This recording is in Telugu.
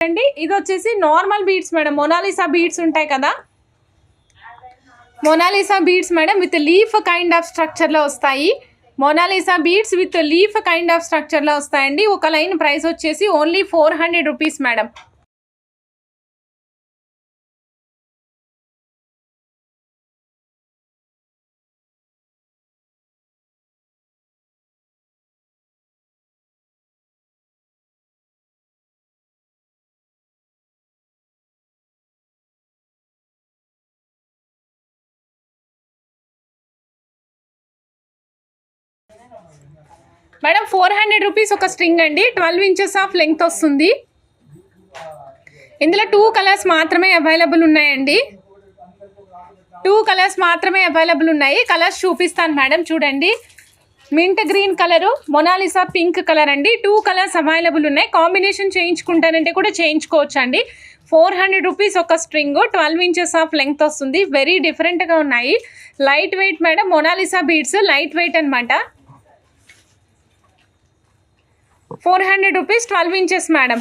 అండి ఇది వచ్చేసి normal beads madam, Mona Lisa beads ఉంటాయి కదా, Mona Lisa beads madam with leaf kind of స్ట్రక్చర్లో వస్తాయి. Mona Lisa beads with leaf kind of స్ట్రక్చర్లో వస్తాయండి. ఒక లైన్ ప్రైస్ వచ్చేసి only 400 rupees madam. Madam 400 rupees ఒక స్ట్రింగ్ అండి. 12 ఇంచెస్ ఆఫ్ లెంగ్త్ వస్తుంది. ఇందులో 2 కలర్స్ మాత్రమే అవైలబుల్ ఉన్నాయండి. 2 కలర్స్ మాత్రమే అవైలబుల్ ఉన్నాయి. కలర్స్ చూపిస్తాను మేడం, చూడండి. Mint green colour, Mona Lisa pink colour అండి. 2 కలర్స్ అవైలబుల్ ఉన్నాయి. కాంబినేషన్ చేయించుకుంటానంటే కూడా చేయించుకోవచ్చు అండి. 400 రూపీస్ ఒక స్ట్రింగ్, 12 ఇంచెస్ ఆఫ్ లెంగ్త్ వస్తుంది. వెరీ డిఫరెంట్గా ఉన్నాయి. Light weight madam, Mona Lisa beads light weight అనమాట. 400 రూపీస్ 12 ఇంచెస్ మేడం.